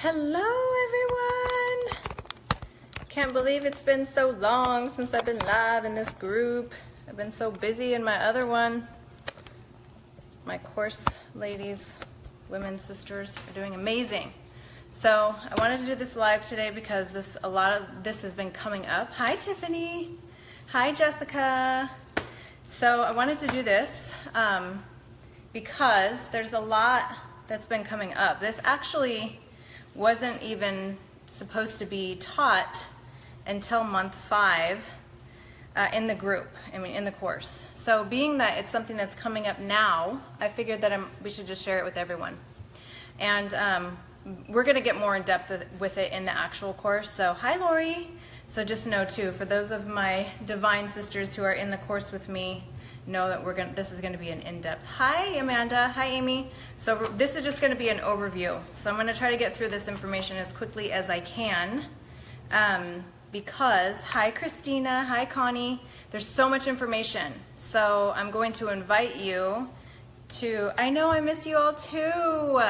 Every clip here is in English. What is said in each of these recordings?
Hello everyone! Can't believe it's been so long since I've been live in this group. I've been so busy in my other one. My course ladies, women, sisters are doing amazing. So I wanted to do this live today because a lot of this has been coming up. Hi Tiffany. Hi Jessica. So I wanted to do this because there's a lot that's been coming up. This actually wasn't even supposed to be taught until month 5 in the group, in the course. So being that it's something that's coming up now, I figured that we should just share it with everyone. And we're going to get more in depth with it in the actual course. So hi Lori. So just know too, for those of my divine sisters who are in the course with me, know that this is going to be an in-depth. Hi Amanda, hi Amy. So this is just going to be an overview. So I'm going to try to get through this information as quickly as I can because, hi Christina, hi Connie, there's so much information. So I'm going to invite you to, I know I miss you all too.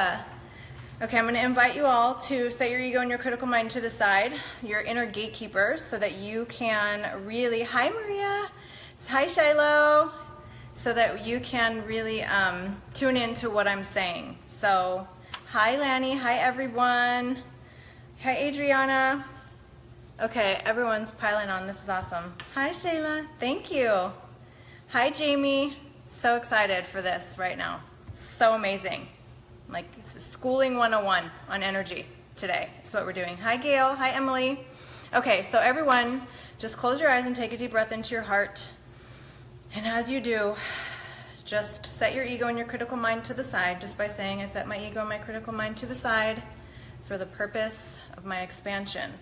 Okay, I'm going to invite you all to set your ego and your critical mind to the side, your inner gatekeeper, so that you can really, hi Maria, hi Shiloh, so that you can really tune into what I'm saying. So, hi Lanny, hi everyone, hi Adriana. Okay, everyone's piling on, this is awesome. Hi Shayla, thank you. Hi Jamie, so excited for this right now. So amazing. Like schooling 101 on energy today. That's what we're doing. Hi Gail, hi Emily. Okay, so everyone, just close your eyes and take a deep breath into your heart. And as you do, just set your ego and your critical mind to the side just by saying, I set my ego and my critical mind to the side for the purpose of my expansion.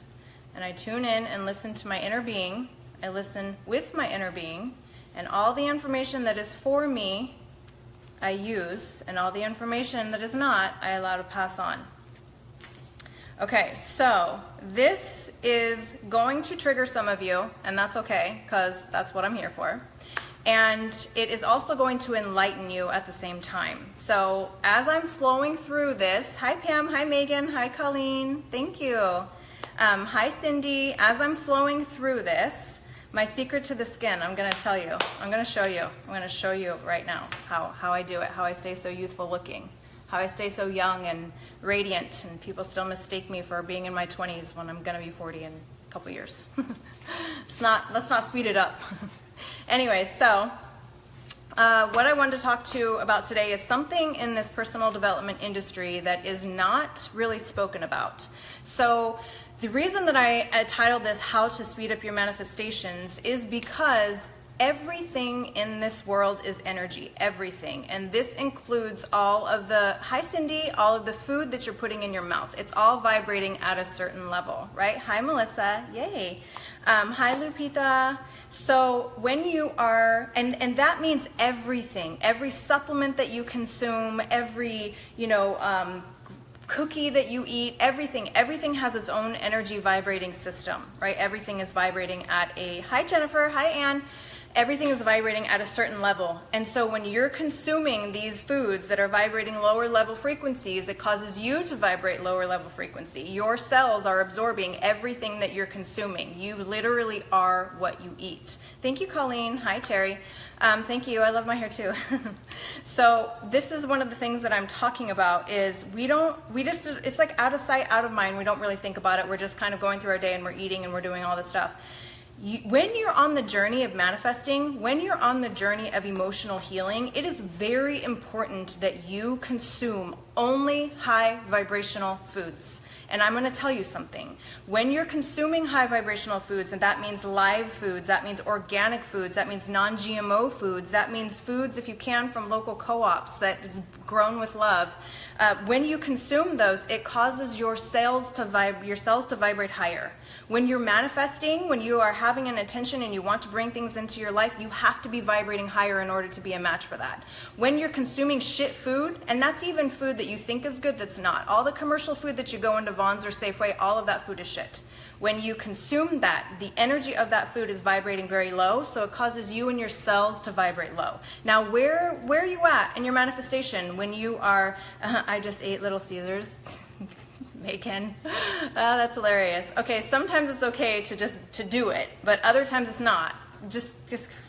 And I tune in and listen to my inner being. I listen with my inner being, and all the information that is for me, I use, and all the information that is not, I allow to pass on. Okay, so this is going to trigger some of you, and that's okay, because that's what I'm here for. And it is also going to enlighten you at the same time. So as I'm flowing through this, hi Pam, hi Megan, hi Colleen, thank you. Hi Cindy, as I'm flowing through this, my secret to the skin, I'm going to tell you, I'm going to show you. I'm going to show you right now how I do it, how I stay so youthful looking, how I stay so young and radiant, and people still mistake me for being in my 20s when I'm going to be 40 in a couple years. Let's not speed it up. Anyways, so what I wanted to talk to you about today is something in this personal development industry that is not really spoken about. So the reason that I titled this How to Speed Up Your Manifestations is because everything in this world is energy, everything. And this includes all of the, hi Cindy, all of the food that you're putting in your mouth. It's all vibrating at a certain level, right? Hi Melissa, yay. Hi Lupita. So when you are, and that means everything, every supplement that you consume, every, cookie that you eat, everything has its own energy vibrating system, right? Everything is vibrating at a, hi Jennifer, hi Ann, everything is vibrating at a certain level. And so when you're consuming these foods that are vibrating lower level frequencies, it causes you to vibrate lower level frequency. Your cells are absorbing everything that you're consuming. You literally are what you eat. Thank you, Colleen. Hi, Terry. Thank you. I love my hair too. So this is one of the things that I'm talking about is it's like out of sight, out of mind. We don't really think about it. We're just kind of going through our day and we're eating and we're doing all this stuff. When you're on the journey of manifesting, when you're on the journey of emotional healing, it is very important that you consume only high vibrational foods. And I'm going to tell you something. When you're consuming high vibrational foods, and that means live foods, that means organic foods, that means non-GMO foods, that means foods, if you can, from local co-ops that is grown with love. When you consume those, it causes your cells to vibrate higher. When you're manifesting, when you are having an intention and you want to bring things into your life, you have to be vibrating higher in order to be a match for that. When you're consuming shit food, and that's even food that you think is good that's not. All the commercial food that you go into Vons or Safeway, all of that food is shit. When you consume that, the energy of that food is vibrating very low, so it causes you and your cells to vibrate low. Now, where are you at in your manifestation when you are, I just ate Little Caesars. Macon. That's hilarious. Okay, sometimes it's okay to do it, but other times it's not. Just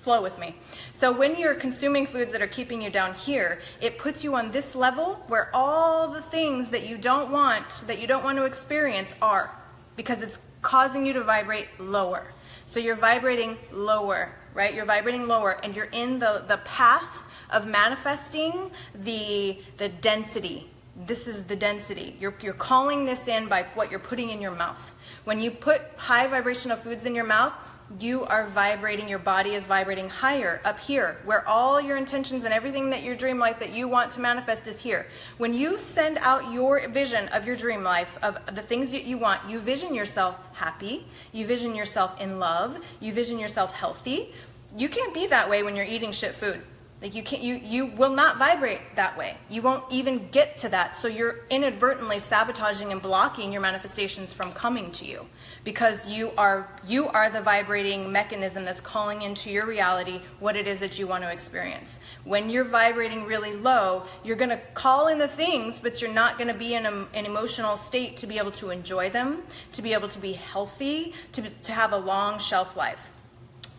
flow with me. So when you're consuming foods that are keeping you down here, it puts you on this level where all the things that you don't want to experience are, because it's causing you to vibrate lower. So you're vibrating lower, right? You're vibrating lower, and you're in the path of manifesting the density. This is the density. You're calling this in by what you're putting in your mouth. When you put high vibrational foods in your mouth, you are vibrating, your body is vibrating higher up here, where all your intentions and everything that your dream life that you want to manifest is here. When you send out your vision of your dream life, of the things that you want, you vision yourself happy, you vision yourself in love, you vision yourself healthy. You can't be that way when you're eating shit food. Like you will not vibrate that way. You won't even get to that. So you're inadvertently sabotaging and blocking your manifestations from coming to you, because you are the vibrating mechanism that's calling into your reality what it is that you want to experience. When you're vibrating really low, you're going to call in the things, but you're not going to be in an emotional state to be able to enjoy them, to be able to be healthy, to have a long shelf life.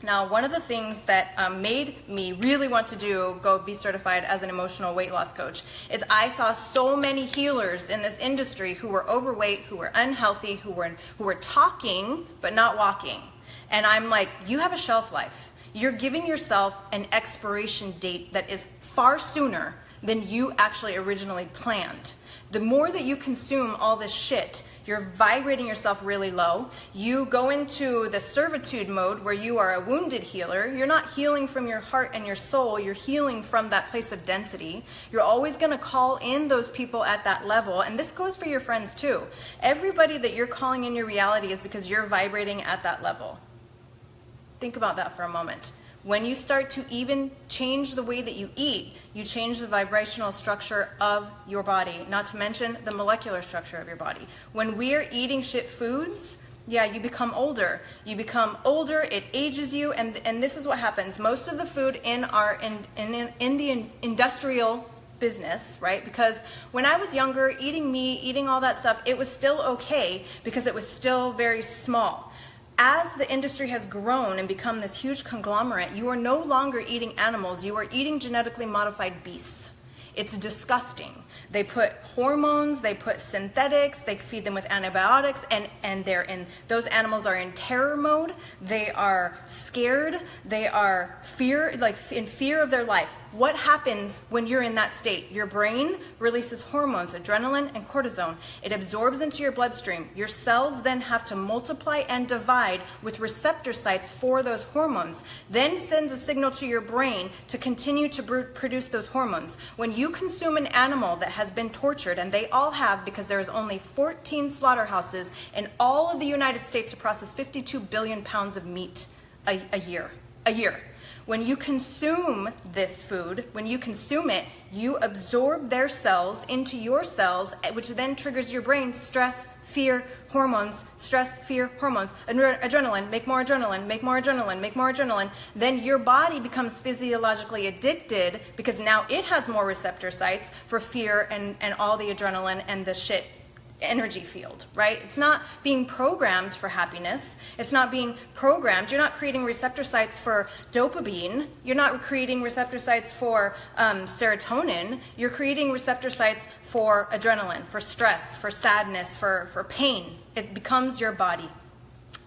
Now, one of the things that made me really want to go be certified as an emotional weight loss coach is I saw so many healers in this industry who were overweight, who were unhealthy, who were talking but not walking. And I'm like, you have a shelf life. You're giving yourself an expiration date that is far sooner than you actually originally planned. The more that you consume all this shit, you're vibrating yourself really low. You go into the servitude mode where you are a wounded healer. You're not healing from your heart and your soul. You're healing from that place of density. You're always going to call in those people at that level. And this goes for your friends too. Everybody that you're calling in your reality is because you're vibrating at that level. Think about that for a moment. When you start to even change the way that you eat, you change the vibrational structure of your body, not to mention the molecular structure of your body. When we're eating shit foods, yeah, you become older. You become older, it ages you, and this is what happens. Most of the food in the industrial business, right? Because when I was younger, eating meat, eating all that stuff, it was still okay because it was still very small. As the industry has grown and become this huge conglomerate, you are no longer eating animals, you are eating genetically modified beasts. It's disgusting. They put hormones, they put synthetics, they feed them with antibiotics, and those animals are in terror mode, they are scared, they are in fear of their life. What happens when you're in that state? Your brain releases hormones, adrenaline and cortisone. It absorbs into your bloodstream. Your cells then have to multiply and divide with receptor sites for those hormones, then sends a signal to your brain to continue to produce those hormones. When you consume an animal that has been tortured, and they all have, because there's only 14 slaughterhouses in all of the United States to process 52 billion pounds of meat a year. When you consume this food, when you consume it, you absorb their cells into your cells, which then triggers your brain stress, fear, hormones, stress, fear, hormones, adrenaline, make more adrenaline, make more adrenaline, make more adrenaline. Then your body becomes physiologically addicted because now it has more receptor sites for fear and all the adrenaline and the shit energy field, right? It's not being programmed for happiness. It's not being programmed. You're not creating receptor sites for dopamine. You're not creating receptor sites for serotonin. You're creating receptor sites for adrenaline, for stress, for sadness, for pain. It becomes your body.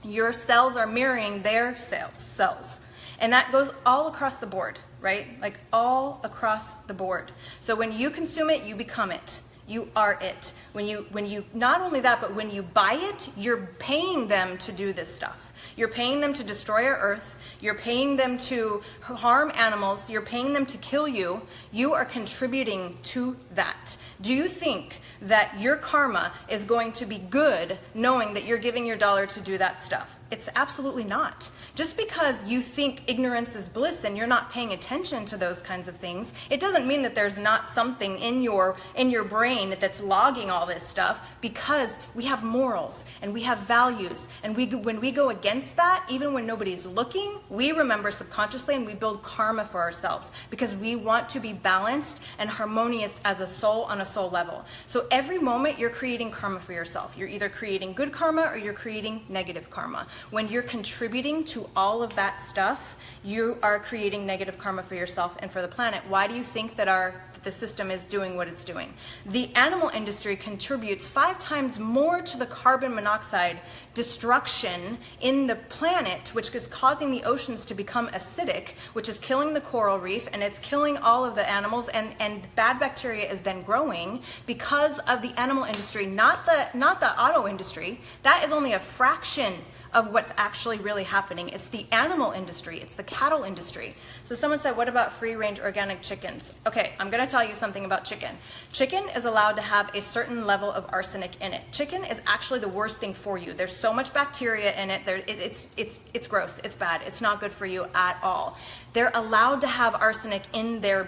Your cells are mirroring their cells. And that goes all across the board, right? Like all across the board. So when you consume it, you become it. You are it. When you not only that, but when you buy it, you're paying them to do this stuff. You're paying them to destroy our earth. You're paying them to harm animals. You're paying them to kill you. You are contributing to that. Do you think that your karma is going to be good knowing that you're giving your dollar to do that stuff? It's absolutely not. Just because you think ignorance is bliss and you're not paying attention to those kinds of things, it doesn't mean that there's not something in your brain that's logging all this stuff, because we have morals and we have values, and when we go against that, even when nobody's looking, we remember subconsciously and we build karma for ourselves because we want to be balanced and harmonious as a soul on a soul level. So every moment you're creating karma for yourself. You're either creating good karma or you're creating negative karma. When you're contributing to all of that stuff, you are creating negative karma for yourself and for the planet. Why do you think that the system is doing what it's doing? The animal industry contributes 5 times more to the carbon monoxide destruction in the planet, which is causing the oceans to become acidic, which is killing the coral reef, and it's killing all of the animals, and bad bacteria is then growing because of the animal industry, not the auto industry. That is only a fraction of what's actually really happening. It's the animal industry, it's the cattle industry. So someone said, what about free-range organic chickens? Okay, I'm gonna tell you something about chicken. Chicken is allowed to have a certain level of arsenic in it. Chicken is actually the worst thing for you. There's so much bacteria in it, it's gross, it's bad, it's not good for you at all. They're allowed to have arsenic in their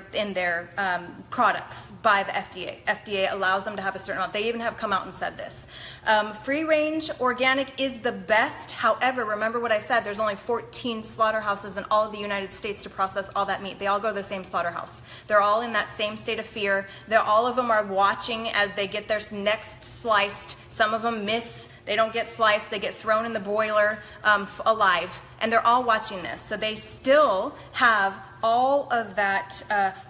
products by the FDA. FDA allows them to have a certain amount. They even have come out and said this. Free-range organic is the best. However, remember what I said, there's only 14 slaughterhouses in all of the United States to process all that meat. They all go to the same slaughterhouse. They're all in that same state of fear. All of them are watching as they get their next sliced. Some of them miss. They don't get sliced. They get thrown in the boiler alive. And they're all watching this. So they still have all of that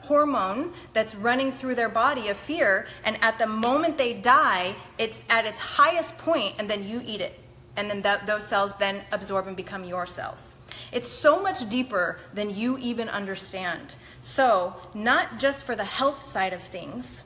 hormone that's running through their body of fear. And at the moment they die, it's at its highest point, and then you eat it. And then those cells then absorb and become your cells. It's so much deeper than you even understand. So not just for the health side of things.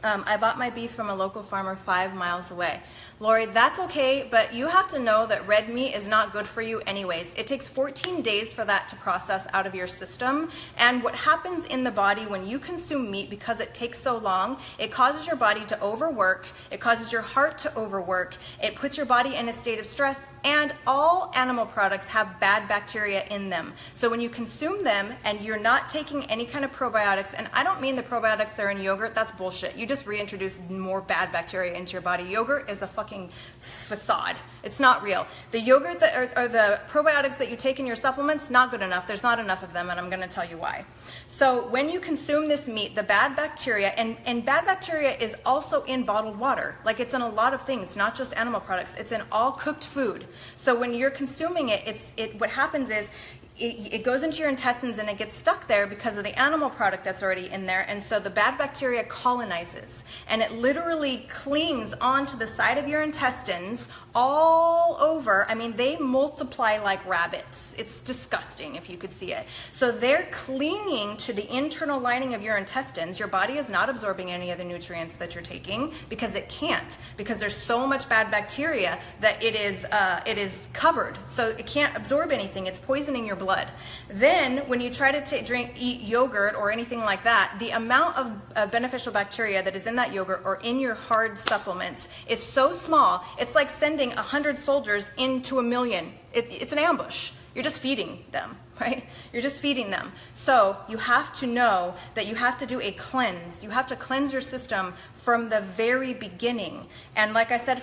I bought my beef from a local farmer 5 miles away. Lori, that's okay, but you have to know that red meat is not good for you anyways. It takes 14 days for that to process out of your system. And what happens in the body when you consume meat, because it takes so long, it causes your body to overwork, it causes your heart to overwork, it puts your body in a state of stress, and all animal products have bad bacteria in them. So when you consume them and you're not taking any kind of probiotics, and I don't mean the probiotics that are in yogurt, that's bullshit. You just reintroduce more bad bacteria into your body. Yogurt is a fucking facade. It's not real. The yogurt or the probiotics that you take in your supplements, not good enough. There's not enough of them, and I'm going to tell you why. So when you consume this meat, the bad bacteria, and bad bacteria is also in bottled water. Like, it's in a lot of things, not just animal products. It's in all cooked food. So when you're consuming it, what happens is it goes into your intestines and it gets stuck there because of the animal product that's already in there, and so the bad bacteria colonizes, and it literally clings onto the side of your intestines all over. I mean, they multiply like rabbits. It's disgusting if you could see it. So they're clinging to the internal lining of your intestines. Your body is not absorbing any of the nutrients that you're taking because it can't, because there's so much bad bacteria that it is covered. So it can't absorb anything. It's poisoning your blood. Then when you try to eat yogurt or anything like that, the amount of beneficial bacteria that is in that yogurt or in your hard supplements is so small, it's like sending 100 soldiers into 1,000,000. It's an ambush. You're just feeding them, right? You're just feeding them. So you have to know that you have to do a cleanse. You have to cleanse your system from the very beginning. And like I said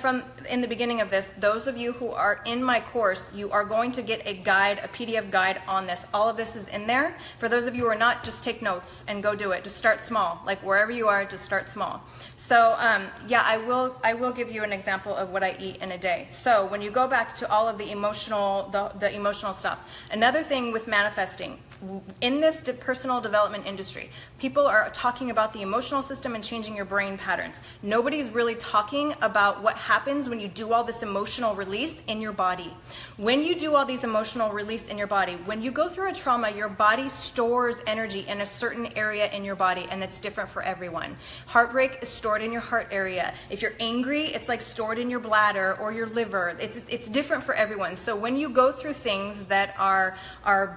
in the beginning of this, those of you who are in my course, you are going to get a guide, a PDF guide on this. All of this is in there. For those of you who are not, just take notes and go do it. Just start small. Like wherever you are, just start small. So yeah, I will give you an example of what I eat in a day. So when you go back to all of the emotional stuff, another thing with manifesting, in this personal development industry, people are talking about the emotional system and changing your brain patterns. Nobody's really talking about what happens when you do all this emotional release in your body. When you do all these emotional release in your body, when you go through a trauma, your body stores energy in a certain area in your body, and it's different for everyone. Heartbreak is stored in your heart area. If you're angry, it's like stored in your bladder or your liver. It's different for everyone. So when when you go through things that are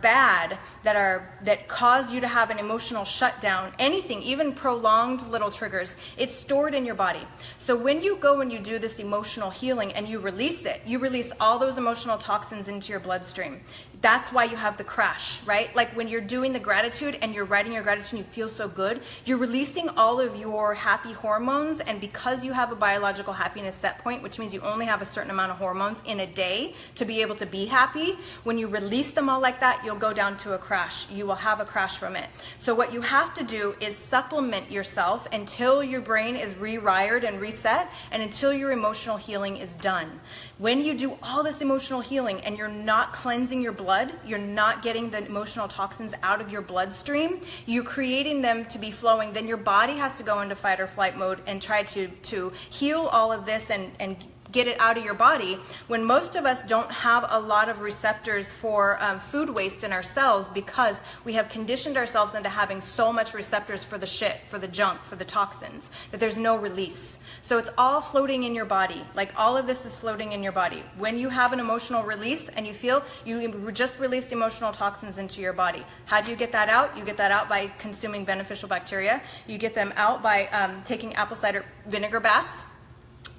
bad, that cause you to have an emotional shutdown, anything, even prolonged little triggers, it's stored in your body. So when you go and you do this emotional healing and you release it, you release all those emotional toxins into your bloodstream. That's why you have the crash, right? Like when you're doing the gratitude and you're writing your gratitude and you feel so good, you're releasing all of your happy hormones, and because you have a biological happiness set point, which means you only have a certain amount of hormones in a day to be able to be happy, when you release them all like that, you'll go down to a crash. You will have a crash from it. So what you have to do is supplement yourself until your brain is rewired and reset, and until your emotional healing is done. When you do all this emotional healing and you're not cleansing your blood, you're not getting the emotional toxins out of your bloodstream, you're creating them to be flowing, then your body has to go into fight or flight mode and try to heal all of this and get it out of your body, when most of us don't have a lot of receptors for food waste in our cells, because we have conditioned ourselves into having so much receptors for the shit, for the junk, for the toxins, that there's no release. So it's all floating in your body. Like all of this is floating in your body. When you have an emotional release and you feel you just released emotional toxins into your body, how do you get that out? You get that out by consuming beneficial bacteria. You get them out by taking apple cider vinegar baths.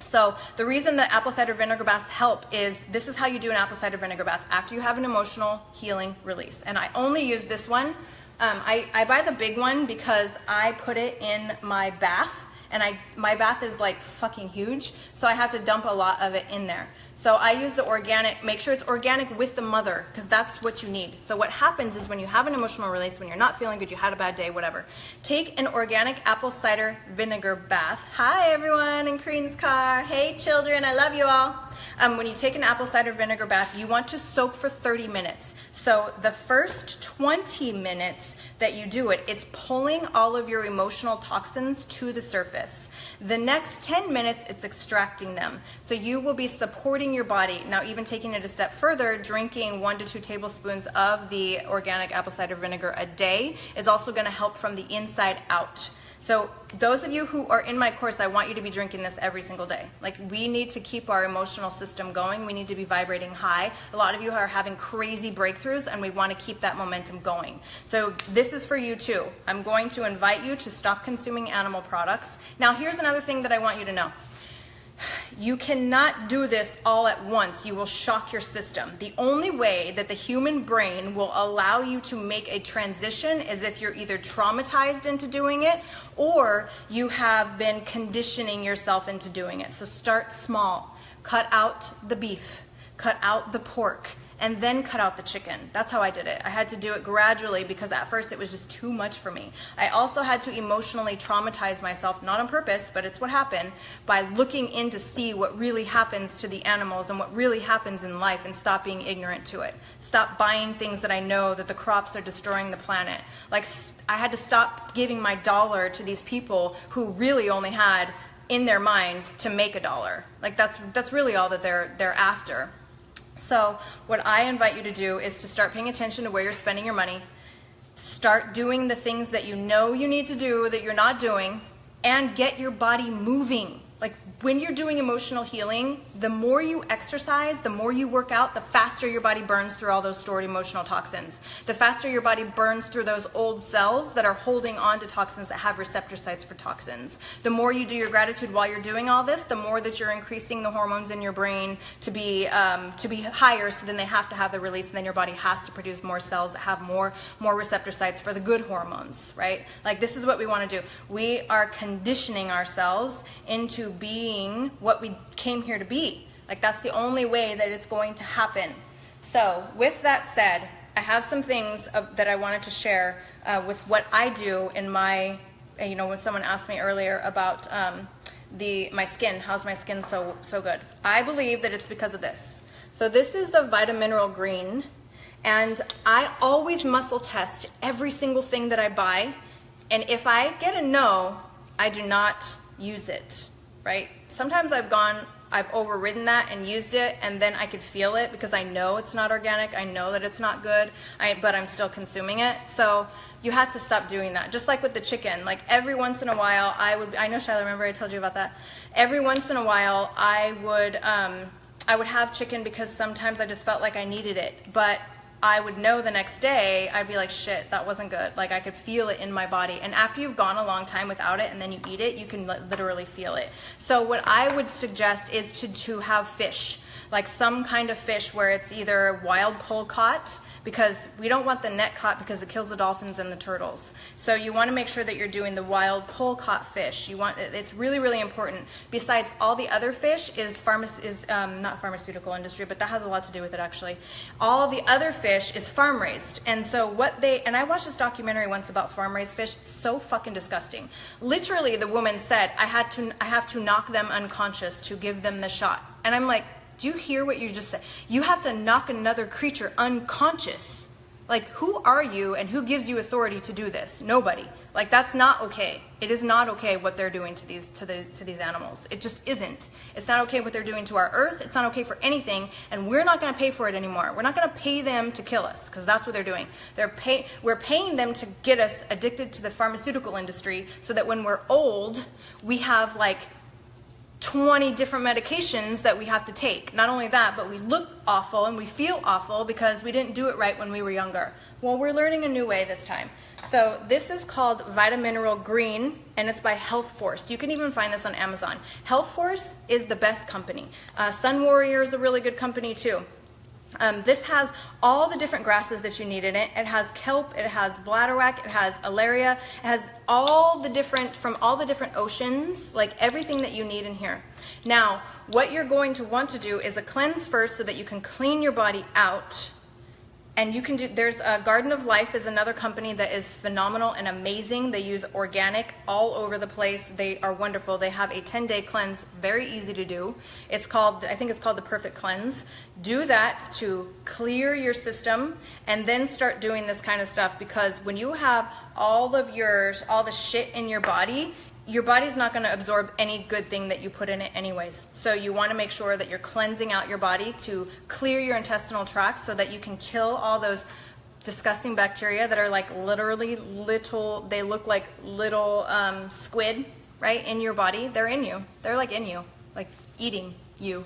So the reason that apple cider vinegar baths help is this is how you do an apple cider vinegar bath after you have an emotional healing release. And I only use this one. I buy the big one because I put it in my bath, and my bath is like fucking huge, so I have to dump a lot of it in there. So I use the organic, make sure it's organic with the mother, because that's what you need. So what happens is when you have an emotional release, when you're not feeling good, you had a bad day, whatever, take an organic apple cider vinegar bath. Hi everyone in Kareen's car. Hey children, I love you all. When you take an apple cider vinegar bath, you want to soak for 30 minutes. So the first 20 minutes that you do it, it's pulling all of your emotional toxins to the surface. The next 10 minutes, it's extracting them. So you will be supporting your body. Now, even taking it a step further, drinking 1 to 2 tablespoons of the organic apple cider vinegar a day is also going to help from the inside out. So those of you who are in my course, I want you to be drinking this every single day. Like, we need to keep our emotional system going. We need to be vibrating high. A lot of you are having crazy breakthroughs, and we want to keep that momentum going. So this is for you too. I'm going to invite you to stop consuming animal products. Now, here's another thing that I want you to know. You cannot do this all at once. You will shock your system. The only way that the human brain will allow you to make a transition is if you're either traumatized into doing it or you have been conditioning yourself into doing it. So start small. Cut out the beef. Cut out the pork. And then cut out the chicken. That's how I did it. I had to do it gradually because at first it was just too much for me. I also had to emotionally traumatize myself, not on purpose, but it's what happened, by looking in to see what really happens to the animals and what really happens in life, and stop being ignorant to it. Stop buying things that I know that the crops are destroying the planet. Like, I had to stop giving my dollar to these people who really only had in their mind to make $1. Like, that's really all that they're after. So what I invite you to do is to start paying attention to where you're spending your money. Start doing the things that you know you need to do that you're not doing, and get your body moving. Like, when you're doing emotional healing, the more you exercise, the more you work out, the faster your body burns through all those stored emotional toxins. The faster your body burns through those old cells that are holding on to toxins that have receptor sites for toxins. The more you do your gratitude while you're doing all this, the more that you're increasing the hormones in your brain to be higher, so then they have to have the release, and then your body has to produce more cells that have more receptor sites for the good hormones, right? Like, this is what we want to do. We are conditioning ourselves into being what we came here to be. Like, that's the only way that it's going to happen. So with that said, I have some things that I wanted to share with what I do in my, when someone asked me earlier about my skin, how's my skin so good? I believe that it's because of this. So this is the Vitamineral Green, and I always muscle test every single thing that I buy, and if I get a no, I do not use it, right? Sometimes I've overridden that and used it, and then I could feel it because I know it's not organic, I know that it's not good, but I'm still consuming it. So you have to stop doing that. Just like with the chicken, like every once in a while I know, Shyla, remember I told you about that? Every once in a while I would I would have chicken because sometimes I just felt like I needed it, but I would know the next day, I'd be like, shit, that wasn't good. Like, I could feel it in my body. And after you've gone a long time without it and then you eat it, you can literally feel it. So what I would suggest is to have fish, like some kind of fish where it's either wild pole caught, because we don't want the net caught because it kills the dolphins and the turtles. So you want to make sure that you're doing the wild pole caught fish. It's really, really important. Besides, all the other fish is not pharmaceutical industry, but that has a lot to do with it actually. All the other fish is farm raised. And so and I watched this documentary once about farm raised fish. It's so fucking disgusting. Literally, the woman said, I have to knock them unconscious to give them the shot. And I'm like, do you hear what you just said? You have to knock another creature unconscious. Like, who are you and who gives you authority to do this? Nobody. Like, that's not okay. It is not okay what they're doing to these animals. It just isn't. It's not okay what they're doing to our earth. It's not okay for anything, and we're not going to pay for it anymore. We're not going to pay them to kill us, because that's what they're doing. We're paying them to get us addicted to the pharmaceutical industry so that when we're old, we have like 20 different medications that we have to take. Not only that, but we look awful and we feel awful because we didn't do it right when we were younger. Well, we're learning a new way this time. So this is called Vitamineral Green, and it's by Health Force. You can even find this on Amazon. Health Force is the best company. Sun Warrior is a really good company too. This has all the different grasses that you need in it. It has kelp, it has bladderwrack, it has alaria, it has from all the different oceans, like everything that you need in here. Now, what you're going to want to do is a cleanse first so that you can clean your body out. And you can there's Garden of Life is another company that is phenomenal and amazing. They use organic all over the place. They are wonderful. They have a 10-day cleanse, very easy to do. I think it's called the Perfect Cleanse. Do that to clear your system and then start doing this kind of stuff, because when you have all the shit in your body's not going to absorb any good thing that you put in it anyways. So you want to make sure that you're cleansing out your body to clear your intestinal tract so that you can kill all those disgusting bacteria that are like literally they look like little squid, right, in your body. They're in you. They're like in you, like eating you.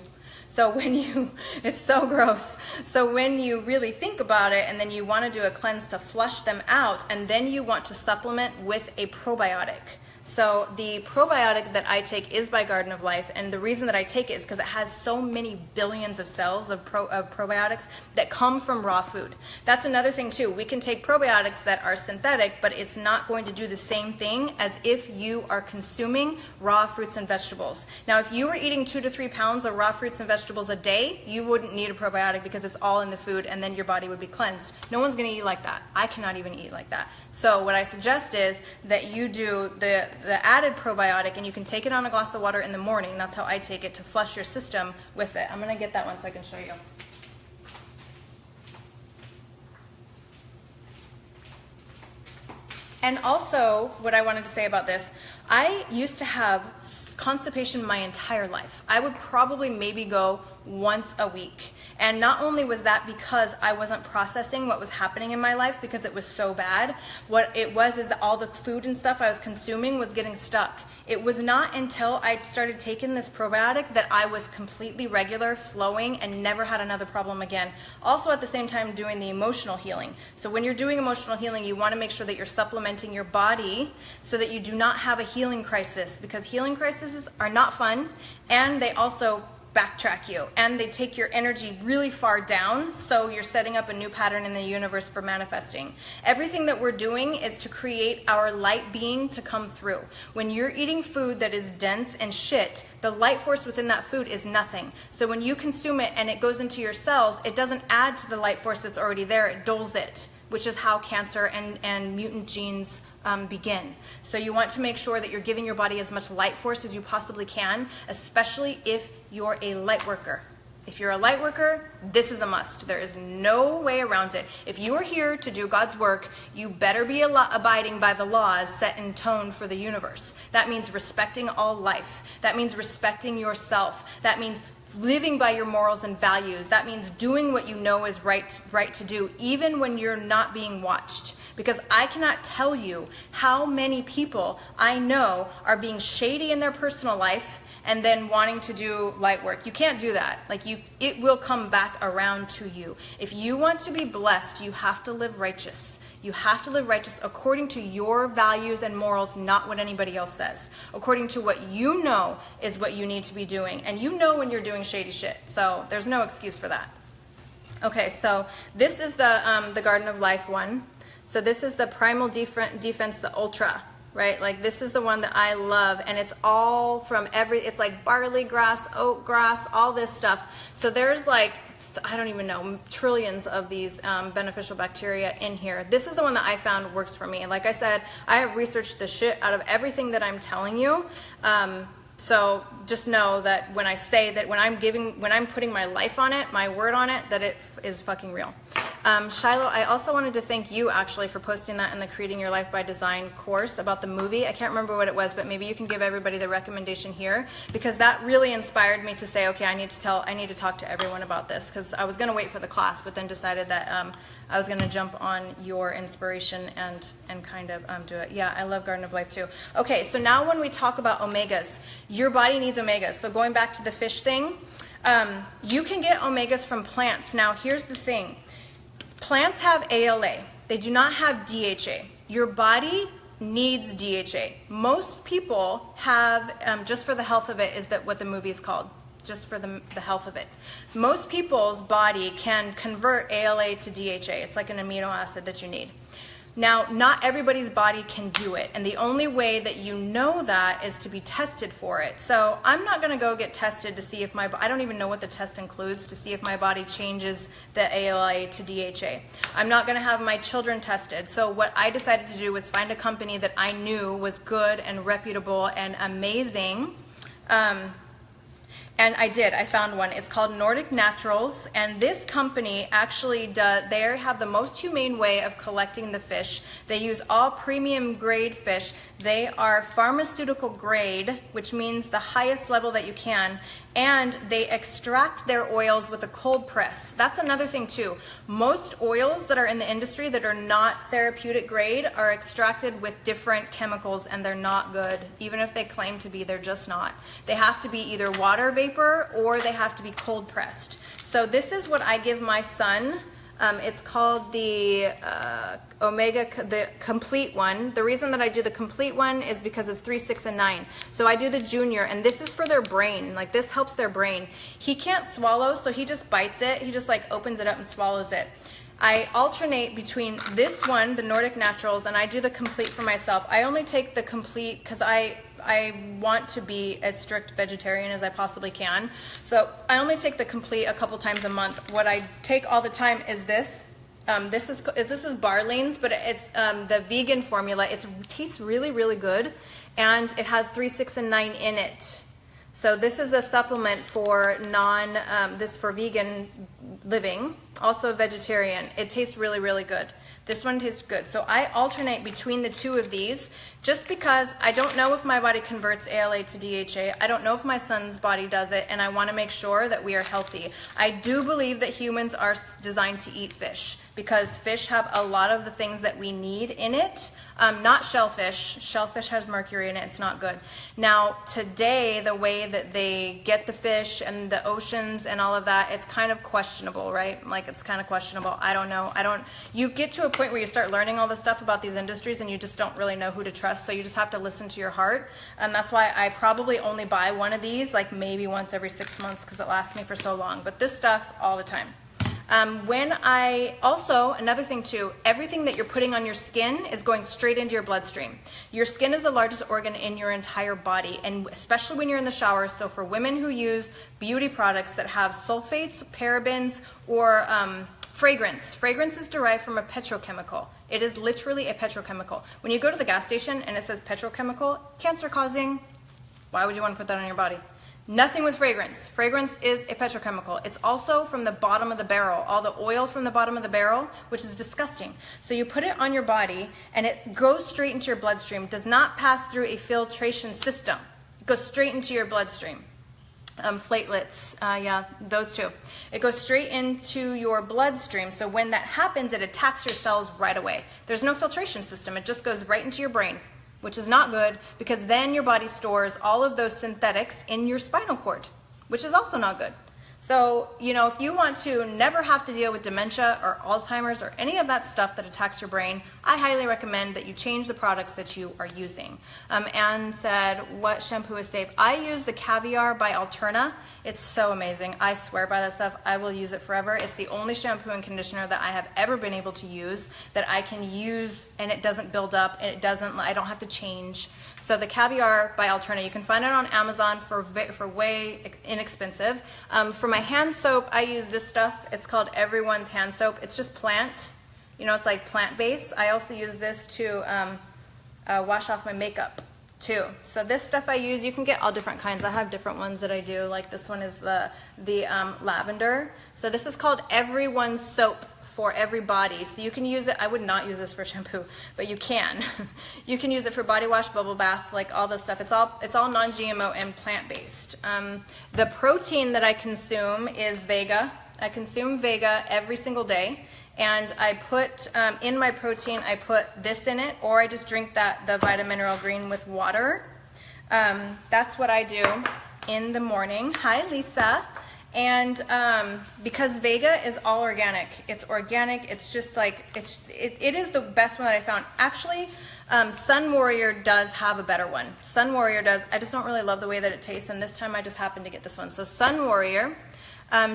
So it's so gross. So when you really think about it, and then you want to do a cleanse to flush them out, and then you want to supplement with a probiotic. So the probiotic that I take is by Garden of Life, and the reason that I take it is because it has so many billions of cells of probiotics that come from raw food. That's another thing too. We can take probiotics that are synthetic, but it's not going to do the same thing as if you are consuming raw fruits and vegetables. Now, if you were eating 2 to 3 pounds of raw fruits and vegetables a day, you wouldn't need a probiotic because it's all in the food, and then your body would be cleansed. No one's going to eat like that. I cannot even eat like that. So what I suggest is that you do the added probiotic, and you can take it on a glass of water in the morning. That's how I take it, to flush your system with it. I'm going to get that one so I can show you. And also, what I wanted to say about this, I used to have constipation my entire life. I would probably maybe go once a week. And not only was that because I wasn't processing what was happening in my life because it was so bad, what it was is that all the food and stuff I was consuming was getting stuck. It was not until I started taking this probiotic that I was completely regular, flowing, and never had another problem again. Also at the same time doing the emotional healing. So when you're doing emotional healing, you want to make sure that you're supplementing your body so that you do not have a healing crisis, because healing crises are not fun, and they also backtrack you, and they take your energy really far down, so you're setting up a new pattern in the universe for manifesting. Everything that we're doing is to create our light being to come through. When you're eating food that is dense and shit, the light force within that food is nothing. So when you consume it and it goes into your cells, it doesn't add to the light force that's already there, it dulls it, which is how cancer and mutant genes begin. So you want to make sure that you're giving your body as much light force as you possibly can, especially if you're a light worker. If you're a light worker, this is a must. There is no way around it. If you are here to do God's work, you better be abiding by the laws set in tone for the universe. That means respecting all life. That means respecting yourself. That means living by your morals and values. That means doing what you know is right to do, even when you're not being watched. Because I cannot tell you how many people I know are being shady in their personal life and then wanting to do light work. You can't do that. Like, it will come back around to you. If you want to be blessed, you have to live righteous. You have to live righteous according to your values and morals, not what anybody else says. According to what you know is what you need to be doing. And you know when you're doing shady shit. So there's no excuse for that. Okay, so this is the Garden of Life one. So this is the Primal Defense, the Ultra, right? Like, this is the one that I love, and it's all from it's like barley grass, oat grass, all this stuff. So there's like, I don't even know, trillions of these beneficial bacteria in here. This is the one that I found works for me. And like I said, I have researched the shit out of everything that I'm telling you. So just know that when I say that, when I'm putting my life on it, my word on it, that it is fucking real. Shiloh, I also wanted to thank you actually for posting that in the Creating Your Life by Design course about the movie. I can't remember what it was, but maybe you can give everybody the recommendation here, because that really inspired me to say, okay, I need to talk to everyone about this, because I was going to wait for the class, but then decided that I was going to jump on your inspiration and kind of do it. Yeah, I love Garden of Life too. Okay, so now when we talk about omegas, your body needs omegas. So going back to the fish thing, you can get omegas from plants. Now here's the thing. Plants have ALA. They do not have DHA. Your body needs DHA. Most people have, just for the health of it, is that what the movie is called? Just for the health of it. Most people's body can convert ALA to DHA. It's like an amino acid that you need. Now, not everybody's body can do it, and the only way that you know that is to be tested for it. So I'm not going to go get tested to see if I don't even know what the test includes, to see if my body changes the ALA to DHA. I'm not going to have my children tested. So what I decided to do was find a company that I knew was good and reputable and amazing. And I did. I found one. It's called Nordic Naturals, and this company actually they have the most humane way of collecting the fish. They use all premium grade fish. They are pharmaceutical grade, which means the highest level that you can, and they extract their oils with a cold press. That's another thing too. Most oils that are in the industry that are not therapeutic grade are extracted with different chemicals, and they're not good. Even if they claim to be, they're just not. They have to be either water vapor or they have to be cold pressed. So this is what I give my son. It's called the the complete one. The reason that I do the complete one is because it's 3, 6, and 9. So I do the junior, and this is for their brain. Like, this helps their brain. He can't swallow, so he just bites it. He just like opens it up and swallows it. I alternate between this one, the Nordic Naturals, and I do the complete for myself. I only take the complete because I want to be as strict vegetarian as I possibly can. So I only take the complete a couple times a month. What I take all the time is this. This is Barlean's, but it's the vegan formula. It tastes really, really good, and it has 3, 6, and 9 in it. So this is the supplement for for vegan living, also vegetarian. It tastes really, really good. This one tastes good. So I alternate between the two of these just because I don't know if my body converts ALA to DHA. I don't know if my son's body does it, and I want to make sure that we are healthy. I do believe that humans are designed to eat fish because fish have a lot of the things that we need in it. Not shellfish. Shellfish has mercury in it. It's not good. Now, today, the way that they get the fish and the oceans and all of that, it's kind of questionable, right? Like, it's kind of questionable. I don't know. You get to a point where you start learning all this stuff about these industries and you just don't really know who to trust, so you just have to listen to your heart. And that's why I probably only buy one of these, like maybe once every 6 months, because it lasts me for so long. But this stuff, all the time. Another thing too, everything that you're putting on your skin is going straight into your bloodstream. Your skin is the largest organ in your entire body, and especially when you're in the shower. So for women who use beauty products that have sulfates, parabens, or fragrance is derived from a petrochemical. It is literally a petrochemical. When you go to the gas station and it says petrochemical, cancer causing, why would you want to put that on your body? Nothing with fragrance. Fragrance is a petrochemical. It's also from the bottom of the barrel, all the oil from the bottom of the barrel, which is disgusting. So you put it on your body and it goes straight into your bloodstream. It does not pass through a filtration system. It goes straight into your bloodstream. platelets, yeah, those two. It goes straight into your bloodstream. So when that happens, it attacks your cells right away. There's no filtration system. It just goes right into your brain, which is not good because then your body stores all of those synthetics in your spinal cord, which is also not good. So, you know, if you want to never have to deal with dementia or Alzheimer's or any of that stuff that attacks your brain, I highly recommend that you change the products that you are using. Anne said, what shampoo is safe? I use the Caviar by Alterna. It's so amazing. I swear by that stuff. I will use it forever. It's the only shampoo and conditioner that I have ever been able to use that I can use and it doesn't build up and I don't have to change. So the Caviar by Alterna, you can find it on Amazon for way inexpensive. For my hand soap, I use this stuff. It's called Everyone's Hand Soap. It's just plant. You know, it's like plant-based. I also use this to wash off my makeup too. So this stuff I use, you can get all different kinds. I have different ones that I do. Like this one is the lavender. So this is called Everyone's Soap for everybody. So you can use it. I would not use this for shampoo, but you can. You can use it for body wash, bubble bath, like all this stuff. It's all non-GMO and plant-based. The protein that I consume is Vega. I consume Vega every single day. And I put, in my protein, I put this in it, or I just drink the Vita Mineral Green with water. That's what I do in the morning. Hi, Lisa. And because Vega is all organic, it's organic, it's just like, it is the best one that I found. Actually, Sun Warrior does have a better one. Sun Warrior does, I just don't really love the way that it tastes, and this time I just happened to get this one. So Sun Warrior.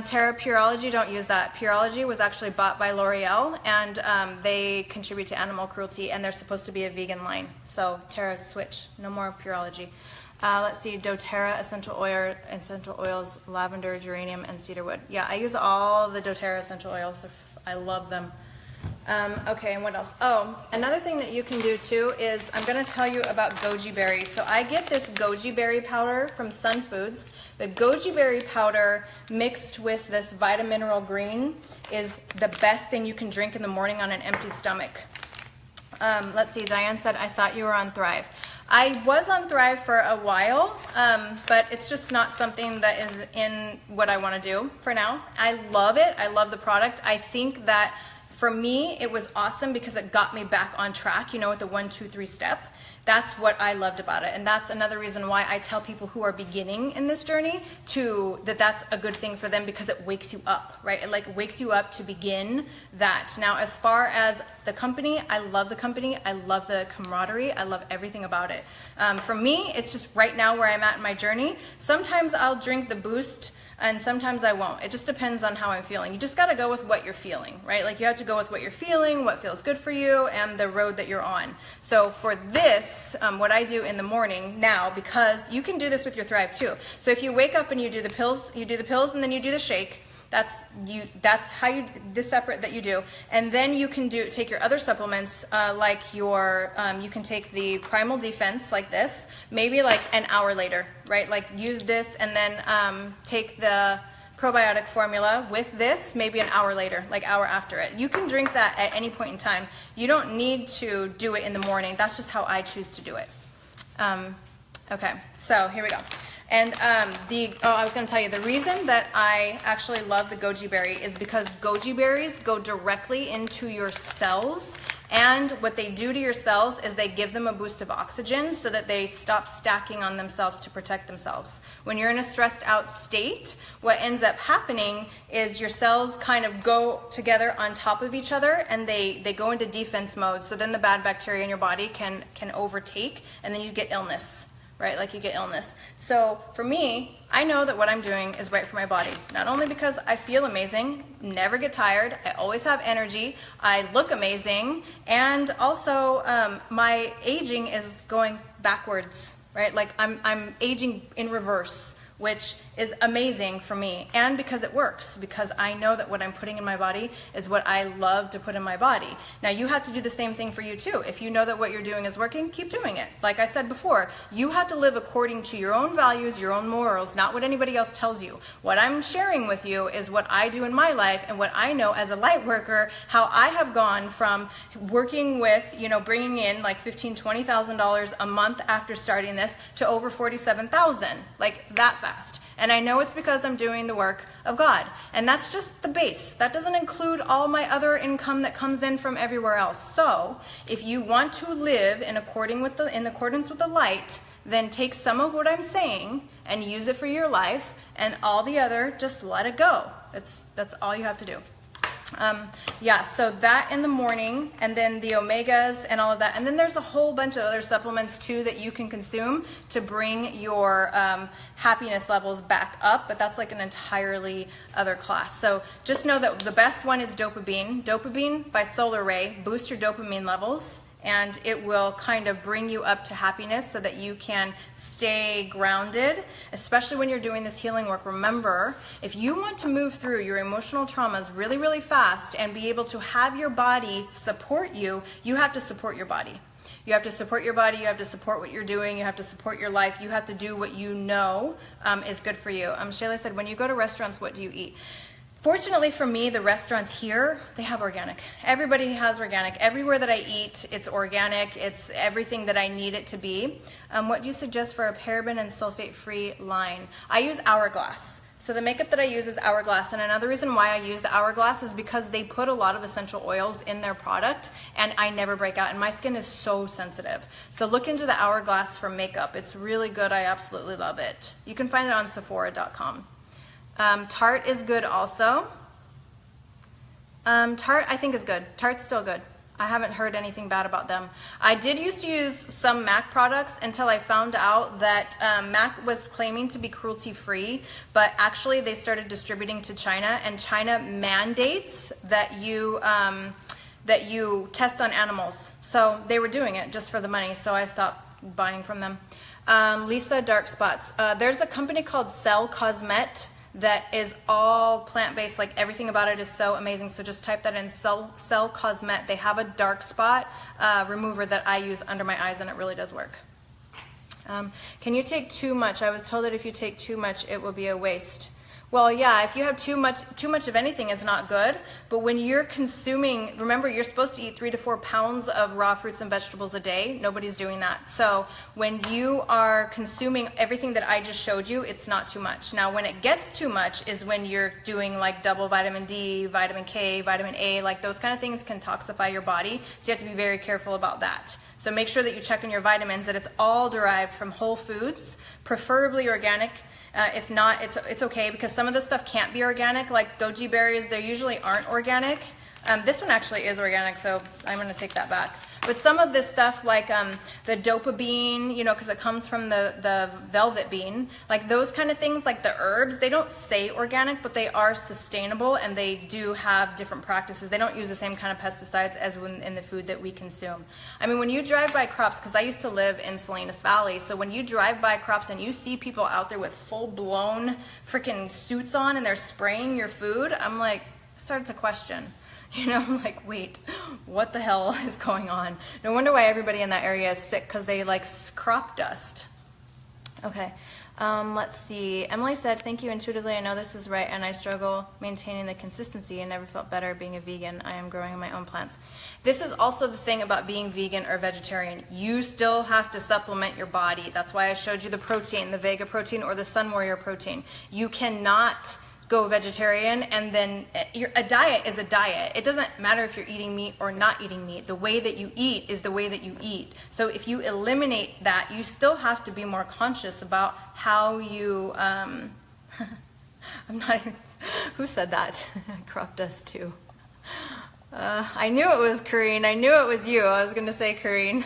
Terra Pureology, don't use that. Pureology was actually bought by L'Oreal, and they contribute to animal cruelty, and they're supposed to be a vegan line. So Terra, switch. No more Pureology. Let's see, doTERRA essential oils, lavender, geranium, and cedarwood. Yeah, I use all the doTERRA essential oils. I love them. Okay, and what else? Oh, another thing that you can do too is I'm going to tell you about goji berry. So I get this goji berry powder from Sun Foods. The goji berry powder mixed with this Vita Mineral Green is the best thing you can drink in the morning on an empty stomach. Let's see, Diane said, I thought you were on Thrive. I was on Thrive for a while, but it's just not something that is in what I want to do for now. I love it. I love the product. I think that for me, it was awesome because it got me back on track, you know, with the 1, 2, 3 step. That's what I loved about it. And that's another reason why I tell people who are beginning in this journey that's a good thing for them, because it wakes you up, right? It like wakes you up to begin that. Now, as far as the company, I love the company. I love the camaraderie. I love everything about it. For me, it's just right now where I'm at in my journey. Sometimes I'll drink the Boost and sometimes I won't. It just depends on how I'm feeling. You just got to go with what you're feeling, right? Like you have to go with what you're feeling, what feels good for you, and the road that you're on. So for this, what I do in the morning now, because you can do this with your Thrive too. So if you wake up and you do the pills and then you do the shake. That's how you separate that you do, and then you can take your other supplements like you can take the Primal Defense like this, maybe like an hour later, right? Like use this and then take the probiotic formula with this maybe an hour later, like hour after it. You can drink that at any point in time. You don't need to do it in the morning. That's just how I choose to do it. Okay, so here we go. And I was going to tell you, the reason that I actually love the goji berry is because goji berries go directly into your cells, and what they do to your cells is they give them a boost of oxygen so that they stop stacking on themselves to protect themselves. When you're in a stressed out state, what ends up happening is your cells kind of go together on top of each other, and they go into defense mode, so then the bad bacteria in your body can overtake, and then you get illness. Right, like you get illness. So for me, I know that what I'm doing is right for my body. Not only because I feel amazing, never get tired, I always have energy, I look amazing, and also my aging is going backwards, right? Like I'm aging in reverse, which is amazing for me, and because it works, because I know that what I'm putting in my body is what I love to put in my body. Now you have to do the same thing for you too. If you know that what you're doing is working, keep doing it. Like I said before, you have to live according to your own values, your own morals, not what anybody else tells you. What I'm sharing with you is what I do in my life and what I know as a light worker, how I have gone from working with, you know, bringing in like $15,000, $20,000 a month after starting this to over $47,000, like that fast. And I know it's because I'm doing the work of God. And that's just the base. That doesn't include all my other income that comes in from everywhere else. So if you want to live in accordance with the light, then take some of what I'm saying and use it for your life, and all the other, just let it go. That's all you have to do. Yeah, so that in the morning, and then the omegas and all of that. And then there's a whole bunch of other supplements too that you can consume to bring your happiness levels back up, but that's like an entirely other class. So just know that the best one is dopamine. Dopamine by Solar Ray boosts your dopamine levels, and it will kind of bring you up to happiness so that you can stay grounded, especially when you're doing this healing work. Remember, if you want to move through your emotional traumas really, really fast and be able to have your body support you, you have to support your body. You have to support your body, you have to support what you're doing, you have to support your life, you have to do what you know is good for you. Shayla said, when you go to restaurants, what do you eat? Fortunately for me, the restaurants here, they have organic. Everybody has organic. Everywhere that I eat, it's organic. It's everything that I need it to be. What do you suggest for a paraben and sulfate-free line? I use Hourglass. So the makeup that I use is Hourglass, and another reason why I use the Hourglass is because they put a lot of essential oils in their product, and I never break out, and my skin is so sensitive. So look into the Hourglass for makeup. It's really good. I absolutely love it. You can find it on Sephora.com. Tarte is good also. Tarte I think is good. Tarte's still good. I haven't heard anything bad about them. I did used to use some MAC products until I found out that MAC was claiming to be cruelty-free, but actually they started distributing to China, and China mandates that you test on animals. So they were doing it just for the money, so I stopped buying from them. Lisa, dark spots. There's a company called Cell Cosmet that is all plant-based. Like, everything about it is so amazing. So just type that in, Cell Cosmet. They have a dark spot remover that I use under my eyes, and it really does work. Can you take too much? I was told that if you take too much, it will be a waste. Well, yeah, if you have too much of anything, it's not good. But when you're consuming, remember, you're supposed to eat 3 to 4 pounds of raw fruits and vegetables a day. Nobody's doing that. So when you are consuming everything that I just showed you, it's not too much. Now, when it gets too much is when you're doing like double vitamin D, vitamin K, vitamin A, like those kind of things can toxify your body. So you have to be very careful about that. So make sure that you check in your vitamins that it's all derived from whole foods, preferably organic. If not, it's okay, because some of this stuff can't be organic, like goji berries, they usually aren't organic. This one actually is organic, so I'm going to take that back. But some of this stuff, like the dopa bean, you know, because it comes from the velvet bean, like those kind of things, like the herbs, they don't say organic, but they are sustainable, and they do have different practices. They don't use the same kind of pesticides as in the food that we consume. I mean, when you drive by crops, because I used to live in Salinas Valley, so when you drive by crops and you see people out there with full-blown freaking suits on and they're spraying your food, I'm like, I started to question. You know, I'm like, wait, what the hell is going on? No wonder why everybody in that area is sick, because they like crop dust. Okay, let's see. Emily said, thank you intuitively. I know this is right, and I struggle maintaining the consistency and never felt better being a vegan. I am growing my own plants. This is also the thing about being vegan or vegetarian. You still have to supplement your body. That's why I showed you the protein, the Vega protein or the Sun Warrior protein. You cannot go vegetarian, and then a diet is a diet. It doesn't matter if you're eating meat or not eating meat. The way that you eat is the way that you eat. So if you eliminate that, you still have to be more conscious about how you, I'm not even, who said that? Crop dust too. I knew it was Kareen. I knew it was you. I was going to say Kareen.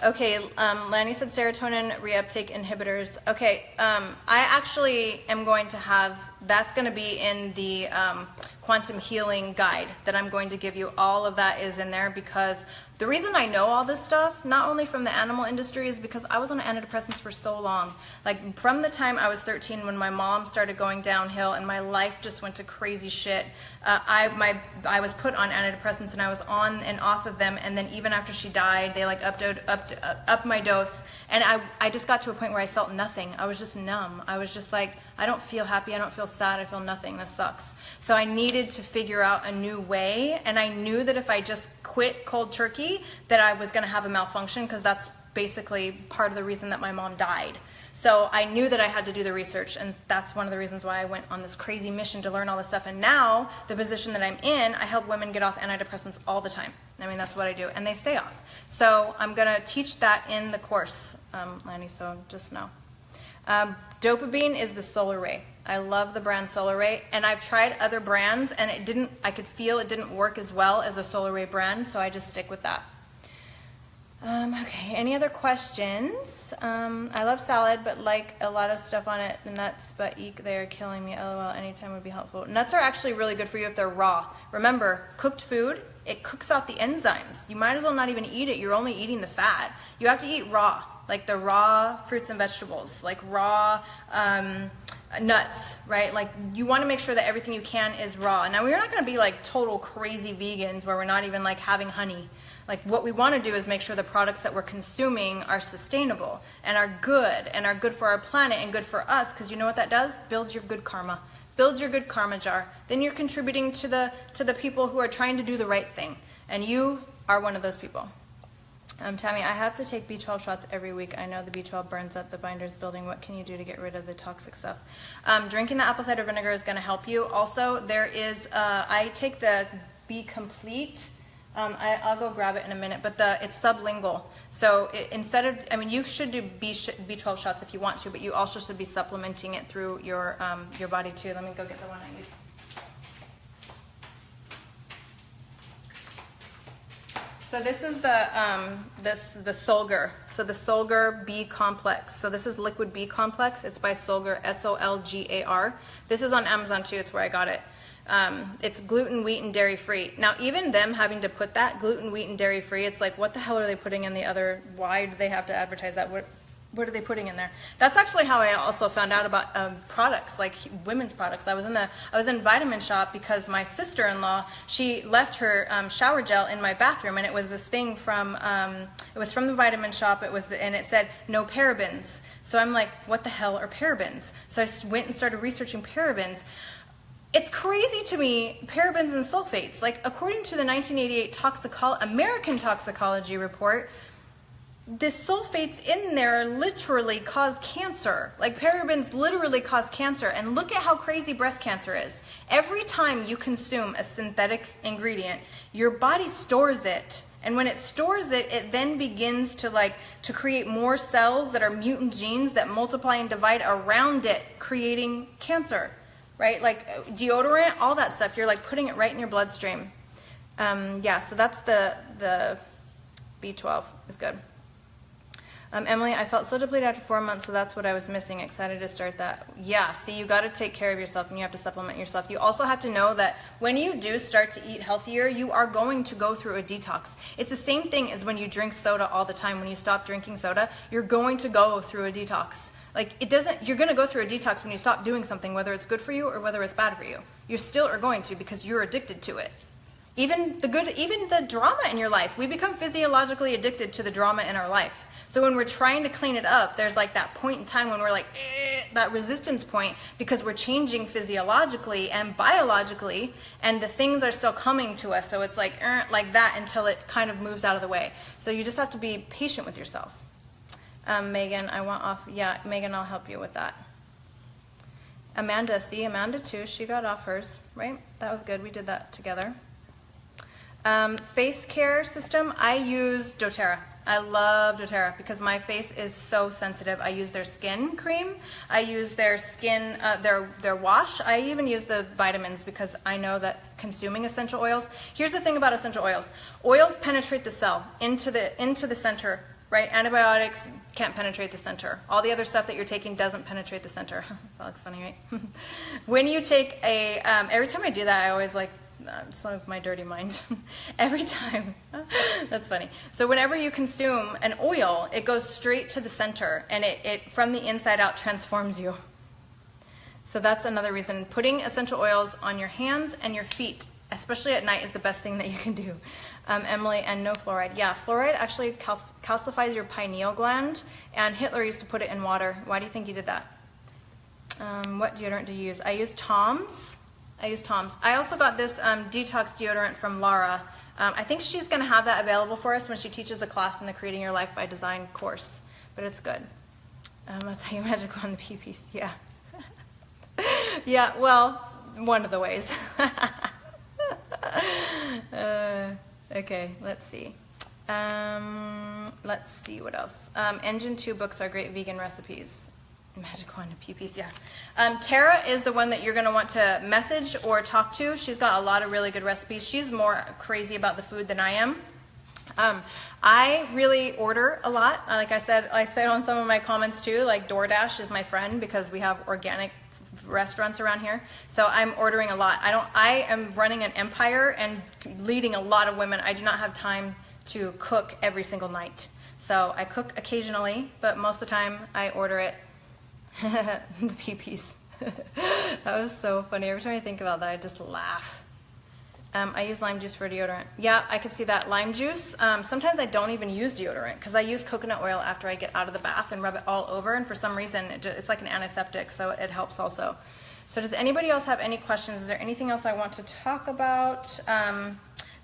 Okay, Lanny said serotonin reuptake inhibitors. Okay, I actually am going to have, that's going to be in the quantum healing guide that I'm going to give you. All of that is in there, because the reason I know all this stuff, not only from the animal industry, is because I was on antidepressants for so long. Like, from the time I was 13, when my mom started going downhill and my life just went to crazy shit, I was put on antidepressants, and I was on and off of them, and then even after she died, they like upped my dose, and I just got to a point where I felt nothing. I was just numb. I was just like, I don't feel happy, I don't feel sad, I feel nothing. This sucks. So I needed to figure out a new way, and I knew that if I just quit cold turkey, that I was going to have a malfunction, because that's basically part of the reason that my mom died. So I knew that I had to do the research, and that's one of the reasons why I went on this crazy mission to learn all this stuff. And now, the position that I'm in, I help women get off antidepressants all the time. I mean, that's what I do, and they stay off. So I'm going to teach that in the course, Lanny, so just know. Dopamine is the Solar Ray. I love the brand Solar Ray, and I've tried other brands, and I could feel it didn't work as well as a Solar Ray brand, so I just stick with that. Okay, any other questions? I love salad, but like a lot of stuff on it. The nuts, but eek, they are killing me. LOL, anytime would be helpful. Nuts are actually really good for you if they're raw. Remember, cooked food, it cooks out the enzymes. You might as well not even eat it. You're only eating the fat. You have to eat raw, like the raw fruits and vegetables, like raw nuts, right? Like you want to make sure that everything you can is raw. Now, we're not going to be like total crazy vegans where we're not even like having honey. Like what we want to do is make sure the products that we're consuming are sustainable and are good for our planet and good for us, because you know what that does? Builds your good karma. Builds your good karma jar. Then you're contributing to the people who are trying to do the right thing, and you are one of those people. Tammy, I have to take B12 shots every week. I know the B12 burns up the binders building. What can you do to get rid of the toxic stuff? Drinking the apple cider vinegar is going to help you. Also, there is, I take the B Complete. I'll go grab it in a minute, but it's sublingual. So instead of, I mean, you should do B12 shots if you want to, but you also should be supplementing it through your body too. Let me go get the one I use. So this is the Solgar. So the Solgar B complex. So this is liquid B complex. It's by Solgar, S-O-L-G-A-R. This is on Amazon too. It's where I got it. It's gluten, wheat, and dairy free. Now, even them having to put that gluten, wheat, and dairy free, it's like, what the hell are they putting in the other? Why do they have to advertise that? What are they putting in there? That's actually how I also found out about products, like women's products. I was in Vitamin Shop because my sister-in-law, she left her shower gel in my bathroom, and it was this thing from it was from the Vitamin Shop. And it said no parabens. So I'm like, what the hell are parabens? So I went and started researching parabens. It's crazy to me, parabens and sulfates. Like, according to the 1988 American Toxicology Report, the sulfates in there literally cause cancer. Like, parabens literally cause cancer. And look at how crazy breast cancer is. Every time you consume a synthetic ingredient, your body stores it. And when it stores it, it then begins to create more cells that are mutant genes that multiply and divide around it, creating cancer. Right, like deodorant, all that stuff, you're like putting it right in your bloodstream. Yeah, so that's the B12 is good. Emily, I felt so depleted after 4 months, so that's what I was missing. Excited to start that. Yeah, see, you got to take care of yourself, and you have to supplement yourself. You also have to know that when you do start to eat healthier, you are going to go through a detox. It's the same thing as when you drink soda all the time. When you stop drinking soda, you're going to go through a detox. Like, you're going to go through a detox when you stop doing something, whether it's good for you or whether it's bad for you. You still are going to, because you're addicted to it. Even the drama in your life, we become physiologically addicted to the drama in our life. So when we're trying to clean it up, there's like that point in time when we're like, that resistance point, because we're changing physiologically and biologically, and the things are still coming to us. So it's like that until it kind of moves out of the way. So you just have to be patient with yourself. Megan, I want off. Yeah, Megan, I'll help you with that. Amanda, see, Amanda too. She got off hers, right? That was good. We did that together. Face care system, I use doTERRA. I love doTERRA because my face is so sensitive. I use their skin cream. I use their skin, their wash. I even use the vitamins because I know that consuming essential oils. Here's the thing about essential oils. Oils penetrate the cell into the center. Right? Antibiotics can't penetrate the center. All the other stuff that you're taking doesn't penetrate the center. That looks funny, right? When you take every time I do that, I always like, some of my dirty mind. Every time. That's funny. So whenever you consume an oil, it goes straight to the center, and it from the inside out transforms you. So that's another reason. Putting essential oils on your hands and your feet, especially at night, is the best thing that you can do. Emily, and no fluoride. Yeah, fluoride actually calcifies your pineal gland, and Hitler used to put it in water. Why do you think he did that? What deodorant do you use? I use Tom's. I also got this detox deodorant from Lara. I think she's going to have that available for us when she teaches the class in the Creating Your Life by Design course, but it's good. That's how you magic on the PPs, yeah. Yeah, well, one of the ways. Okay, let's see. Let's see what else. Engine 2 books are great vegan recipes. Magic wand and PPs, yeah. Tara is the one that you're going to want to message or talk to. She's got a lot of really good recipes. She's more crazy about the food than I am. I really order a lot. Like I said on some of my comments too, like DoorDash is my friend because we have organic restaurants around here. So I'm ordering a lot. I am running an empire and leading a lot of women. I do not have time to cook every single night. So I cook occasionally, but most of the time I order it. The PPs. That was so funny. Every time I think about that, I just laugh. I use lime juice for deodorant. Yeah, I could see that. Lime juice. Sometimes I don't even use deodorant because I use coconut oil after I get out of the bath and rub it all over, and for some reason it's like an antiseptic, so it helps also. So does anybody else have any questions? Is there anything else I want to talk about?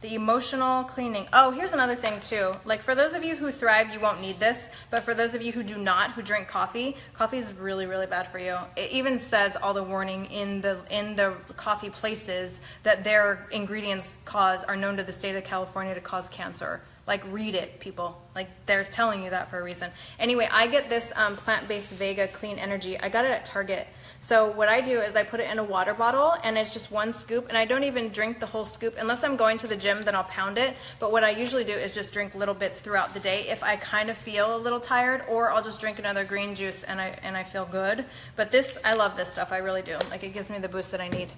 The emotional cleaning. Oh, here's another thing too. Like for those of you who thrive, you won't need this, but for those of you who do not, who drink coffee, coffee is really, really bad for you. It even says all the warning in the coffee places that their ingredients are known to the state of California to cause cancer. Like read it, people. Like they're telling you that for a reason. Anyway, I get this plant-based Vega Clean Energy. I got it at Target. So what I do is I put it in a water bottle and it's just one scoop, and I don't even drink the whole scoop unless I'm going to the gym, then I'll pound it. But what I usually do is just drink little bits throughout the day if I kind of feel a little tired, or I'll just drink another green juice and I feel good. But I love this stuff, I really do. Like it gives me the boost that I need.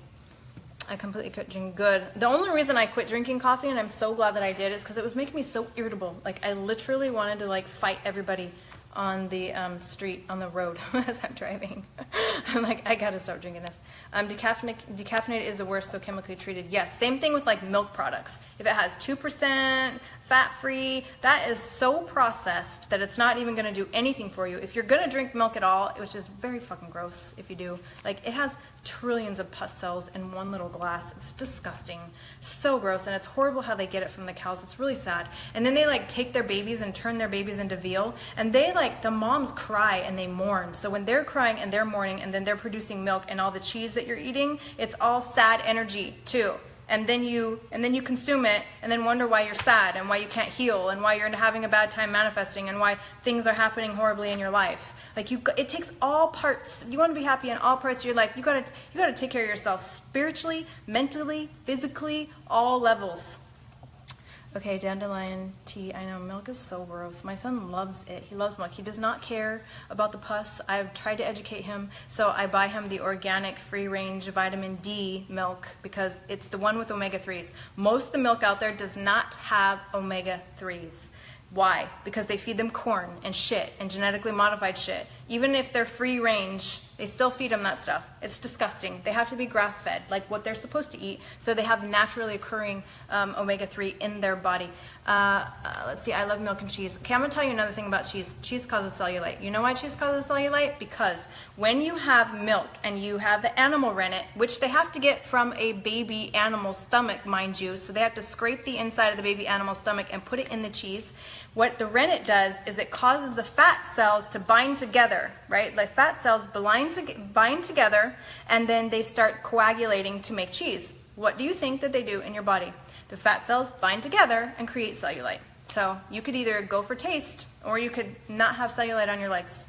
I completely quit drinking good. The only reason I quit drinking coffee, and I'm so glad that I did, is because it was making me so irritable. Like I literally wanted to like fight everybody on the street, on the road as I'm driving. I'm like, I gotta stop drinking this. Decaffeinated is the worst, so chemically treated. Yes, same thing with like milk products. If it has 2% fat-free, that is so processed that it's not even gonna do anything for you. If you're gonna drink milk at all, which is very fucking gross if you do, like it has trillions of pus cells in one little glass. It's disgusting, so gross, and it's horrible how they get it from the cows. It's really sad. And then they like take their babies and turn their babies into veal, and they like, the moms cry and they mourn. So when they're crying and they're mourning and then they're producing milk and all the cheese that you're eating, it's all sad energy too. And then you consume it and then wonder why you're sad and why you can't heal and why you're having a bad time manifesting and why things are happening horribly in your life. Like it takes all parts. If you want to be happy in all parts of your life, you gotta take care of yourself spiritually, mentally, physically, all levels. Okay, dandelion tea. I know milk is so gross. My son loves it. He loves milk. He does not care about the pus. I've tried to educate him, so I buy him the organic free-range vitamin D milk because it's the one with omega-3s. Most of the milk out there does not have omega-3s. Why? Because they feed them corn and shit and genetically modified shit. Even if they're free range, they still feed them that stuff. It's disgusting. They have to be grass-fed, like what they're supposed to eat, so they have naturally occurring omega-3 in their body. Let's see, I love milk and cheese. Okay, I'm going to tell you another thing about cheese. Cheese causes cellulite. You know why cheese causes cellulite? Because when you have milk and you have the animal rennet, which they have to get from a baby animal stomach, mind you, so they have to scrape the inside of the baby animal stomach and put it in the cheese. What the rennet does is it causes the fat cells to bind together, right? Like fat cells bind together, and then they start coagulating to make cheese. What do you think that they do in your body? The fat cells bind together and create cellulite. So you could either go for taste, or you could not have cellulite on your legs.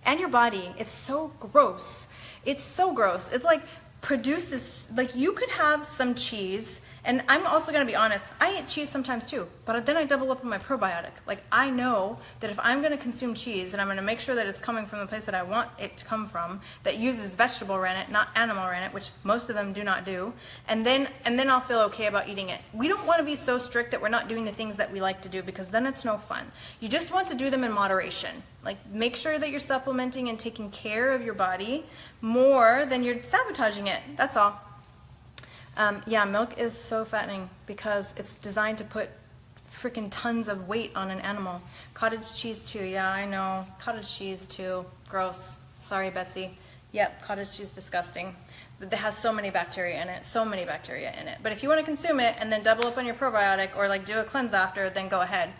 And your body, it's so gross. It's so gross. It like produces, like you could have some cheese. And I'm also going to be honest, I eat cheese sometimes too, but then I double up on my probiotic. Like I know that if I'm going to consume cheese and I'm going to make sure that it's coming from the place that I want it to come from, that uses vegetable rennet, not animal rennet, which most of them do not do, and then I'll feel okay about eating it. We don't want to be so strict that we're not doing the things that we like to do, because then it's no fun. You just want to do them in moderation. Like make sure that you're supplementing and taking care of your body more than you're sabotaging it. That's all. Yeah, milk is so fattening because it's designed to put freaking tons of weight on an animal. Cottage cheese too, yeah, I know. Cottage cheese too, gross. Sorry, Betsy. Yep, cottage cheese is disgusting. It has so many bacteria in it, so many bacteria in it. But if you want to consume it and then double up on your probiotic or like do a cleanse after, then go ahead.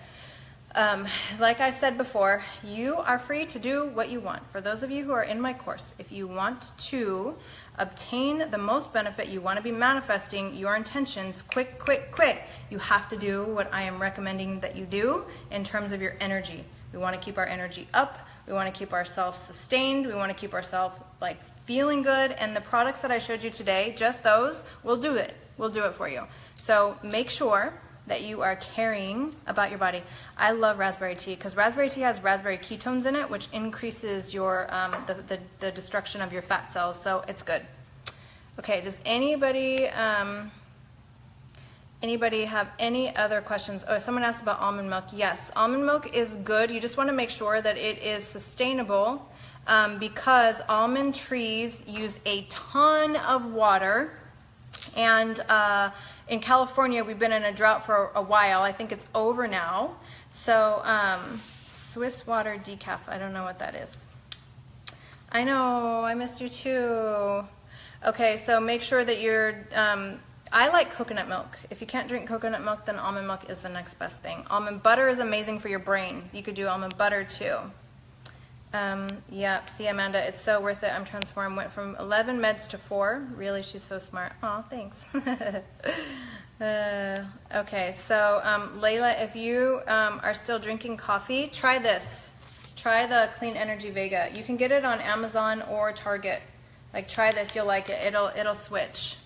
Like I said before, you are free to do what you want. For those of you who are in my course, if you want to obtain the most benefit, you want to be manifesting your intentions quick, you have to do what I am recommending that you do in terms of your energy. We want to keep our energy up. We want to keep ourselves sustained. We want to keep ourselves like feeling good. And the products that I showed you today, just those, will do it. We'll do it for you. So make sure that you are caring about your body. I love raspberry tea because raspberry tea has raspberry ketones in it, which increases your the destruction of your fat cells. So it's good. Okay, does anybody have any other questions? Oh, someone asked about almond milk. Yes, almond milk is good. You just want to make sure that it is sustainable because almond trees use a ton of water. And in California, we've been in a drought for a while. I think it's over now. So Swiss water decaf, I don't know what that is. I know, I missed you too. Okay, so make sure that you're, I like coconut milk. If you can't drink coconut milk, then almond milk is the next best thing. Almond butter is amazing for your brain. You could do almond butter too. Yeah, see Amanda, it's so worth it. I'm transformed. Went from 11 meds to 4. Really, she's so smart. Aw, thanks. Okay, so Layla, if you are still drinking coffee, try this. Try the Clean Energy Vega. You can get it on Amazon or Target. Like, try this, you'll like it. It'll switch.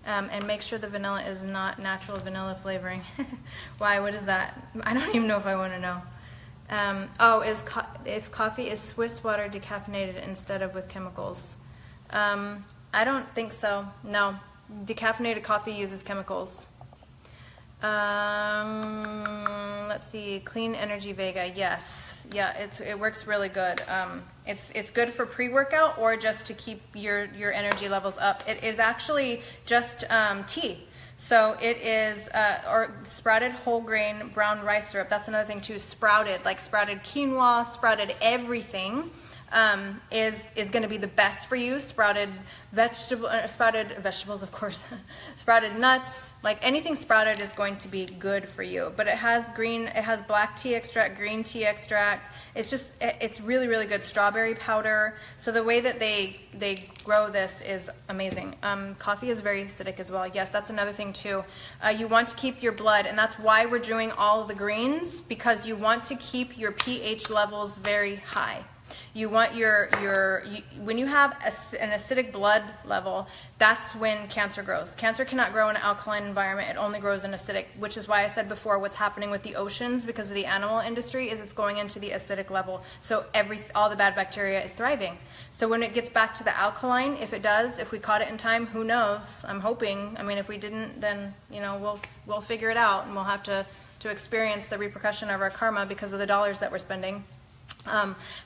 And make sure the vanilla is not natural vanilla flavoring. Why? What is that? I don't even know if I want to know. If coffee is Swiss water decaffeinated instead of with chemicals. I don't think so. No, decaffeinated coffee uses chemicals. Let's see, Clean Energy Vega. Yes, yeah, it works really good. It's good for pre-workout or just to keep your energy levels up. It is actually just tea. So it is or sprouted whole grain brown rice syrup. That's another thing too. Sprouted, like sprouted quinoa, sprouted everything is going to be the best for you. Sprouted vegetables, of course. Sprouted nuts, like anything sprouted is going to be good for you. But it has black tea extract, green tea extract. It's really, really good. Strawberry powder. So the way that they grow this is amazing. Coffee is very acidic as well. Yes, that's another thing too. You want to keep your blood, and that's why we're doing all of the greens, because you want to keep your pH levels very high. You want when you have an acidic blood level, that's when cancer grows. Cancer cannot grow in an alkaline environment. It only grows in acidic, which is why I said before what's happening with the oceans because of the animal industry is it's going into the acidic level. So all the bad bacteria is thriving. So when it gets back to the alkaline, if we caught it in time, who knows? I'm hoping. I mean, if we didn't, then we'll figure it out and we'll have to experience the repercussion of our karma because of the dollars that we're spending.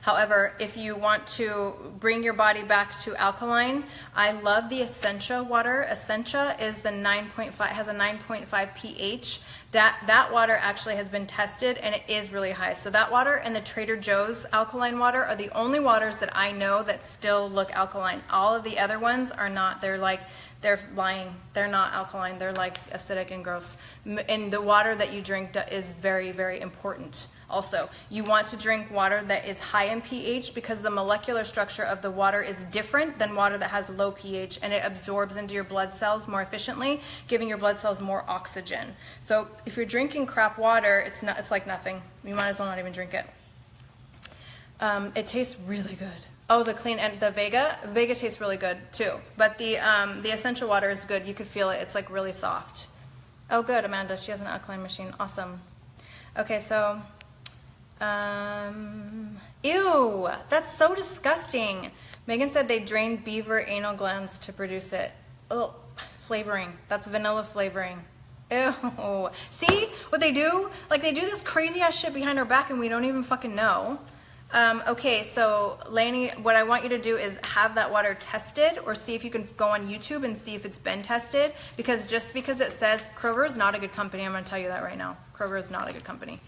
However, if you want to bring your body back to alkaline, I love the Essentia water. Essentia is has a 9.5 pH. That water actually has been tested and it is really high. So that water and the Trader Joe's alkaline water are the only waters that I know that still look alkaline. All of the other ones are not. They're lying. They're not alkaline. They're like acidic and gross. And the water that you drink is very, very important. Also, you want to drink water that is high in pH because the molecular structure of the water is different than water that has low pH, and it absorbs into your blood cells more efficiently, giving your blood cells more oxygen. So if you're drinking crap water, it's like nothing. You might as well not even drink it. It tastes really good. Oh, the Vega tastes really good too. But the essential water is good. You could feel it. It's like really soft. Oh, good, Amanda. She has an alkaline machine. Awesome. Okay, so. Ew, that's so disgusting. Megan said they drained beaver anal glands to produce it. Oh, flavoring. That's vanilla flavoring. Ew. See what they do? Like they do this crazy ass shit behind our back and we don't even fucking know. Okay, so Lainey, what I want you to do is have that water tested or see if you can go on YouTube and see if it's been tested, because just because it says, Kroger is not a good company, I'm going to tell you that right now. Kroger is not a good company.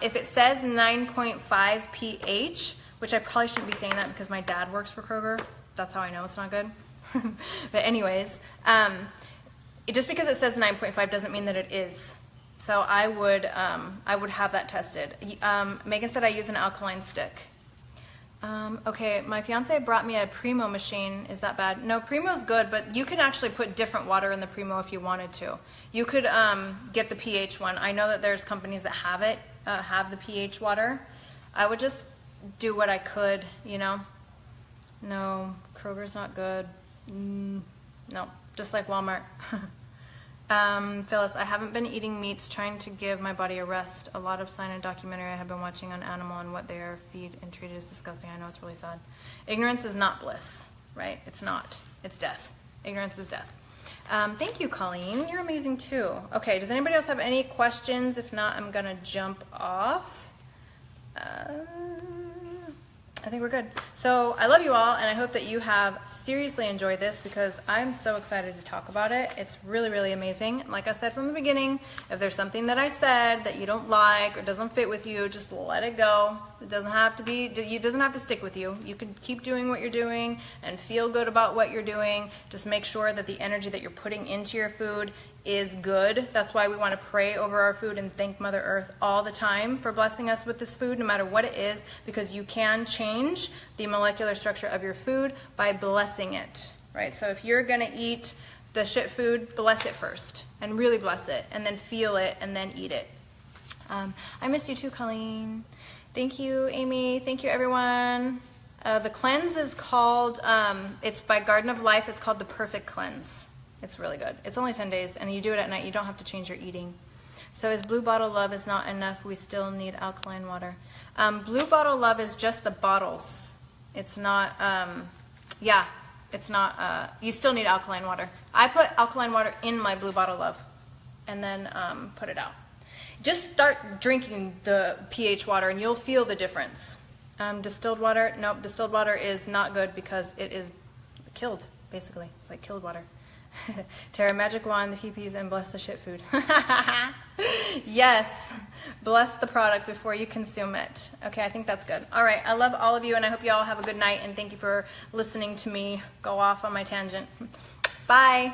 If it says 9.5 pH, which I probably shouldn't be saying that because my dad works for Kroger. That's how I know it's not good. But anyways, just because it says 9.5 doesn't mean that it is. So I would have that tested. Megan said I use an alkaline stick. Okay, my fiance brought me a Primo machine. Is that bad? No, Primo's good, but you can actually put different water in the Primo if you wanted to. You could get the pH one. I know that there's companies that have it, have the pH water. I would just do what I could, you know. No, Kroger's not good. No, just like Walmart. Phyllis, I haven't been eating meats, trying to give my body a rest. A lot of sign and documentary I have been watching on animal and what they are feed and treated is disgusting. I know it's really sad. Ignorance is not bliss, right? It's not. It's death. Ignorance is death. Thank you, Colleen. You're amazing too. Okay, does anybody else have any questions? If not, I'm gonna jump off. I think we're good. So I love you all, and I hope that you have seriously enjoyed this because I'm so excited to talk about it. It's really, really amazing. Like I said from the beginning, if there's something that I said that you don't like or doesn't fit with you, just let it go. It doesn't have to be, it doesn't have to stick with you. You can keep doing what you're doing and feel good about what you're doing. Just make sure that the energy that you're putting into your food is good. That's why we want to pray over our food and thank Mother Earth all the time for blessing us with this food, no matter what it is, because you can change the molecular structure of your food by blessing it, right? So if you're going to eat the shit food, bless it first and really bless it, and then feel it and then eat it. I missed you too, Colleen. Thank you, Amy. Thank you, everyone. The cleanse is called, it's by Garden of Life. It's called the Perfect Cleanse. It's really good. It's only 10 days, and you do it at night. You don't have to change your eating. So is Blue Bottle Love is not enough? We still need alkaline water. Blue Bottle Love is just the bottles. It's not, yeah, it's not, you still need alkaline water. I put alkaline water in my Blue Bottle Love and then put it out. Just start drinking the pH water, and you'll feel the difference. Distilled water, nope, distilled water is not good because it is killed, basically. It's like killed water. Tara, magic wand, the PPs, and bless the shit food. Yes, bless the product before you consume it. Okay, I think that's good. All right, I love all of you, and I hope you all have a good night, and thank you for listening to me go off on my tangent. Bye.